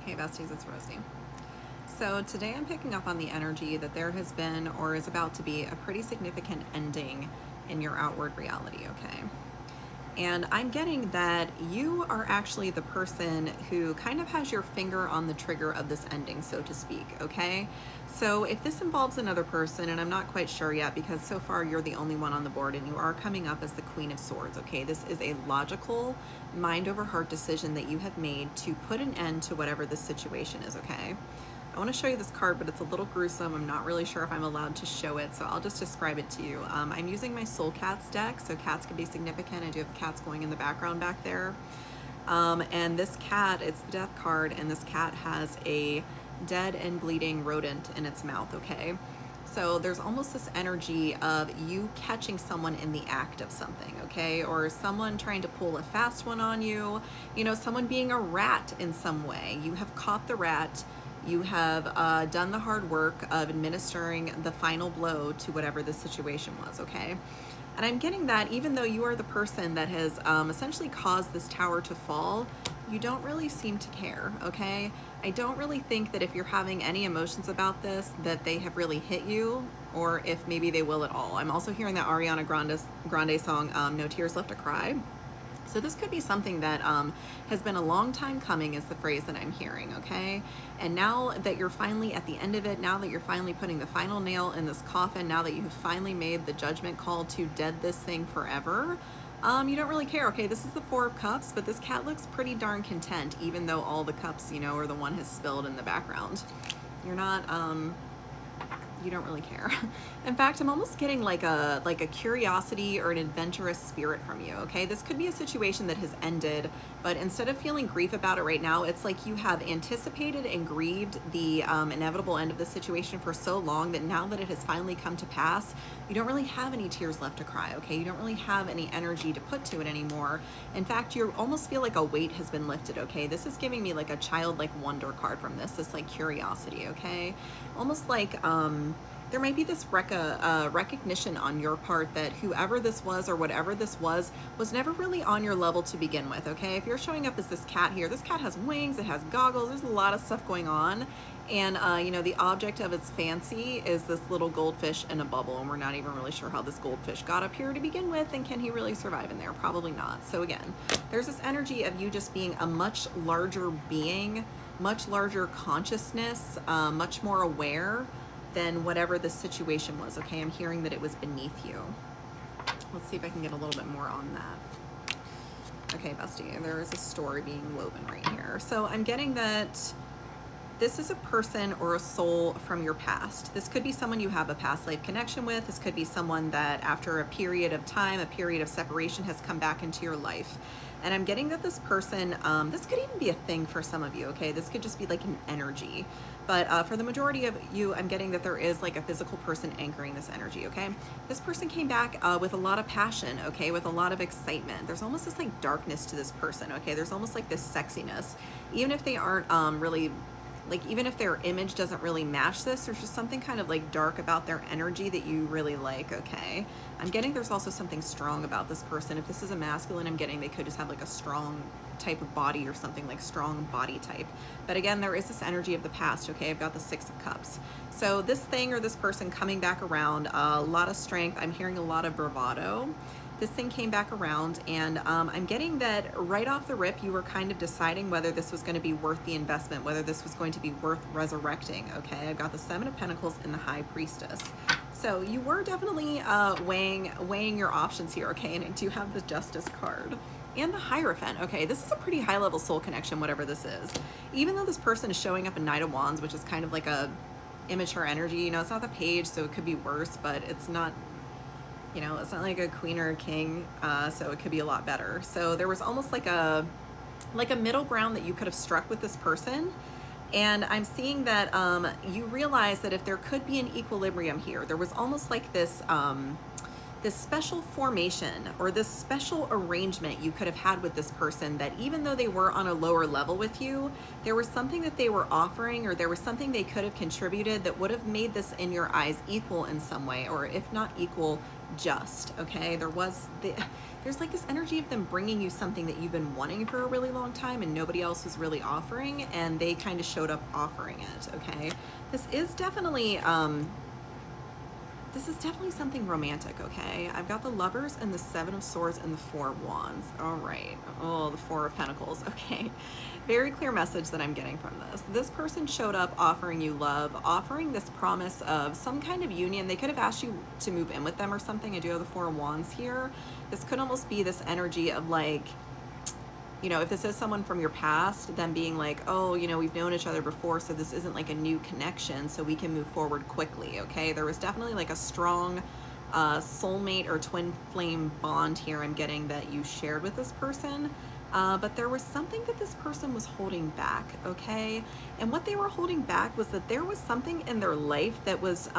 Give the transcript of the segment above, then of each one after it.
Hey besties, it's Rosie. So today I'm picking up on the energy that there has been or is about to be a pretty significant ending in your outward reality, okay? And I'm getting that you are actually the person who kind of has your finger on the trigger of this ending, so to speak, okay? So if this involves another person, and I'm not quite sure yet because so far you're the only one on the board and you are coming up as the Queen of Swords, okay? This is a logical, mind over heart decision that you have made to put an end to whatever this situation is, okay? I want to show you this card, but it's a little gruesome. I'm not really sure if I'm allowed to show it, so I'll just describe it to you. I'm using my Soul Cats deck, so cats can be significant. I do have cats going in the background back there. And this cat, it's the death card, and this cat has a dead and bleeding rodent in its mouth, okay? So there's almost this energy of you catching someone in the act of something, okay? Or someone trying to pull a fast one on you, you know, someone being a rat in some way. You have caught the rat. You have done the hard work of administering the final blow to whatever the situation was, okay? And I'm getting that even though you are the person that has essentially caused this tower to fall, you don't really seem to care, okay? I don't really think that if you're having any emotions about this, that they have really hit you, or if maybe they will at all. I'm also hearing that Ariana Grande song, No Tears Left to Cry. So this could be something that has been a long time coming, is the phrase that I'm hearing, okay? And now that you're finally at the end of it, now that you're finally putting the final nail in this coffin, now that you have finally made the judgment call to dead this thing forever, you don't really care, okay? This is the Four of Cups, but this cat looks pretty darn content, even though all the cups, you know, or the one has spilled in the background. You're not, you don't really care. In fact, I'm almost getting like a curiosity or an adventurous spirit from you, okay? This could be a situation that has ended, but instead of feeling grief about it right now, it's like you have anticipated and grieved the inevitable end of the situation for so long that now that it has finally come to pass, you don't really have any tears left to cry, okay? You don't really have any energy to put to it anymore. In fact, you almost feel like a weight has been lifted, okay? This is giving me like a childlike wonder card from this like curiosity, okay? Almost like there might be this recognition on your part that whoever this was or whatever this was never really on your level to begin with, okay? If you're showing up as this cat here, this cat has wings, it has goggles, there's a lot of stuff going on. And, you know, the object of its fancy is this little goldfish in a bubble, and we're not even really sure how this goldfish got up here to begin with, and can he really survive in there? Probably not. So again, there's this energy of you just being a much larger being, much larger consciousness, much more aware than whatever the situation was, okay? I'm hearing that it was beneath you. Let's see if I can get a little bit more on that. Okay, bestie, there is a story being woven right here. So I'm getting that this is a person or a soul from your past. This could be someone you have a past life connection with. This could be someone that after a period of time, a period of separation, has come back into your life. And I'm getting that this person, this could even be a thing for some of you, okay? This could just be like an energy. But for the majority of you, I'm getting that there is like a physical person anchoring this energy, okay? This person came back with a lot of passion, okay? With a lot of excitement. There's almost this like darkness to this person, okay? There's almost like this sexiness. Even if they aren't really, like even if their image doesn't really match this, there's just something kind of like dark about their energy that you really like, okay? I'm getting there's also something strong about this person. If this is a masculine, I'm getting they could just have like a strong type of body or something, like strong body type. But again, there is this energy of the past, okay? I've got the Six of Cups. So this thing or this person coming back around, a lot of strength. I'm hearing a lot of bravado. This thing came back around, and I'm getting that right off the rip, you were kind of deciding whether this was going to be worth the investment, whether this was going to be worth resurrecting, okay? I've got the Seven of Pentacles and the High Priestess. So you were definitely weighing your options here, okay? And I do have the Justice card and the Hierophant, okay? This is a pretty high-level soul connection, whatever this is. Even though this person is showing up in Knight of Wands, which is kind of like a immature energy, you know, it's not the page, so it could be worse, but it's not, you know, it's not like a queen or a king, so it could be a lot better. So there was almost like a middle ground that you could have struck with this person. And I'm seeing that you realize that if there could be an equilibrium here, there was almost like this this special formation or this special arrangement you could have had with this person, that even though they were on a lower level with you, there was something that they were offering, or there was something they could have contributed that would have made this in your eyes equal in some way, or if not equal, just, okay? There's like this energy of them bringing you something that you've been wanting for a really long time and nobody else was really offering, and they kind of showed up offering it, okay? This is definitely something romantic, okay? I've got the Lovers and the Seven of Swords and the Four of Wands. All right. Oh, the Four of Pentacles. Okay. Very clear message that I'm getting from this. This person showed up offering you love, offering this promise of some kind of union. They could have asked you to move in with them or something. I do have the Four of Wands here. This could almost be this energy of like, you know, if this is someone from your past, them being like, oh, you know, we've known each other before, so this isn't like a new connection, so we can move forward quickly, okay? There was definitely like a strong soulmate or twin flame bond here I'm getting that you shared with this person, but there was something that this person was holding back, okay? And what they were holding back was that there was something in their life that was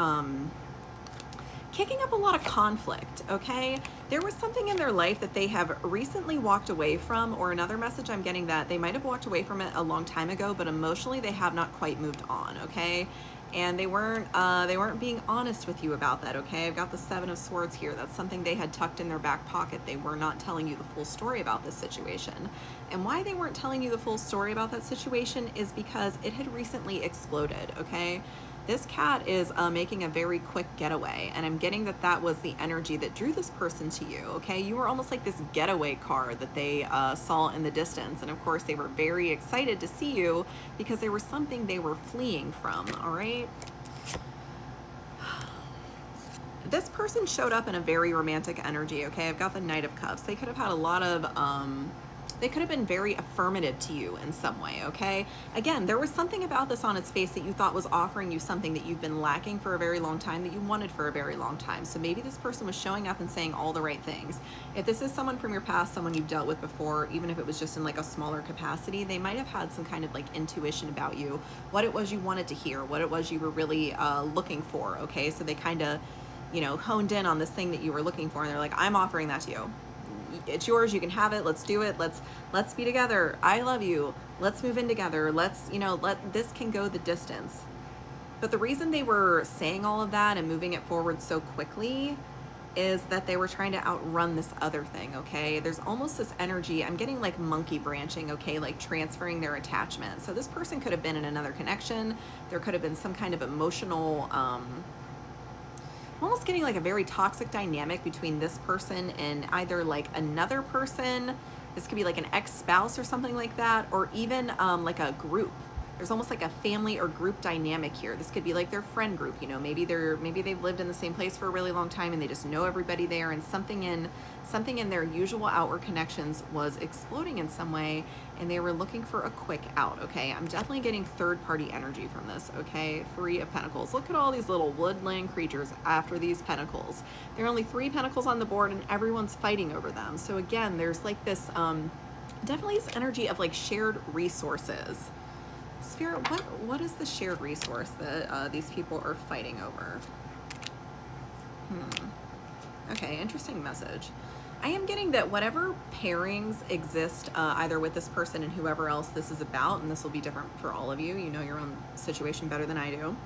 kicking up a lot of conflict, okay? There was something in their life that they have recently walked away from, or another message I'm getting that they might have walked away from it a long time ago, but emotionally they have not quite moved on, okay? And they weren't being honest with you about that, okay? I've got the Seven of Swords here. That's something they had tucked in their back pocket. They were not telling you the full story about this situation. And why they weren't telling you the full story about that situation is because it had recently exploded, okay? This cat is making a very quick getaway, and I'm getting that that was the energy that drew this person to you, okay? You were almost like this getaway car that they saw in the distance, and of course they were very excited to see you because there was something they were fleeing from, all right? This person showed up in a very romantic energy, okay? I've got the Knight of Cups. They could have had a lot of they could have been very affirmative to you in some way, okay? Again, there was something about this on its face that you thought was offering you something that you've been lacking for a very long time, that you wanted for a very long time. So maybe this person was showing up and saying all the right things. If this is someone from your past, someone you've dealt with before, even if it was just in like a smaller capacity, they might have had some kind of like intuition about you, what it was you wanted to hear, what it was you were really looking for, okay? So they kind of, you know, honed in on this thing that you were looking for, and they're like, I'm offering that to you. It's yours, you can have it, let's do it, let's be together, I love you, let's move in together, let's, you know, this can go the distance. But the reason they were saying all of that and moving it forward so quickly is that they were trying to outrun this other thing, okay? There's almost this energy, I'm getting like monkey branching, okay, like transferring their attachment. So this person could have been in another connection, there could have been some kind of emotional I'm almost getting like a very toxic dynamic between this person and either like another person. This could be like an ex-spouse or something like that, or even like a group. There's almost like a family or group dynamic here. This could be like their friend group, you know, maybe they've lived in the same place for a really long time and they just know everybody there, and something in their usual outward connections was exploding in some way, and they were looking for a quick out, okay? I'm definitely getting third party energy from this, okay? Three of Pentacles. Look at all these little woodland creatures after these pentacles. There are only 3 pentacles on the board and everyone's fighting over them. So again, there's like this, definitely this energy of like shared resources. Spirit, what is the shared resource that these people are fighting over? Okay, interesting message. I am getting that whatever pairings exist either with this person and whoever else this is about, and this will be different for all of you, you know your own situation better than I do.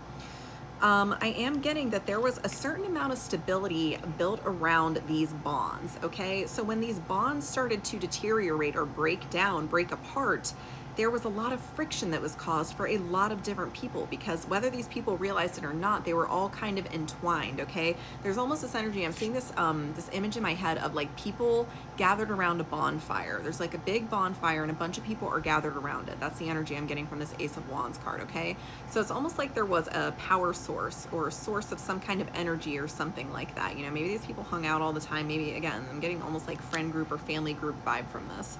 I am getting that there was a certain amount of stability built around these bonds, okay? So when these bonds started to deteriorate or break down, break apart, there was a lot of friction that was caused for a lot of different people, because whether these people realized it or not, they were all kind of entwined, okay? There's almost this energy, I'm seeing this this image in my head of like people gathered around a bonfire. There's like a big bonfire and a bunch of people are gathered around it. That's the energy I'm getting from this Ace of Wands card, okay? So it's almost like there was a power source or a source of some kind of energy or something like that. You know, maybe these people hung out all the time. Maybe, again, I'm getting almost like friend group or family group vibe from this.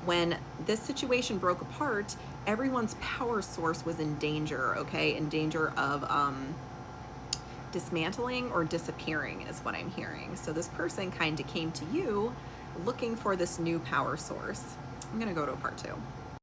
When this situation broke apart, everyone's power source was in danger, okay? In danger of dismantling or disappearing is what I'm hearing. So this person kind of came to you looking for this new power source. I'm gonna go to a part 2.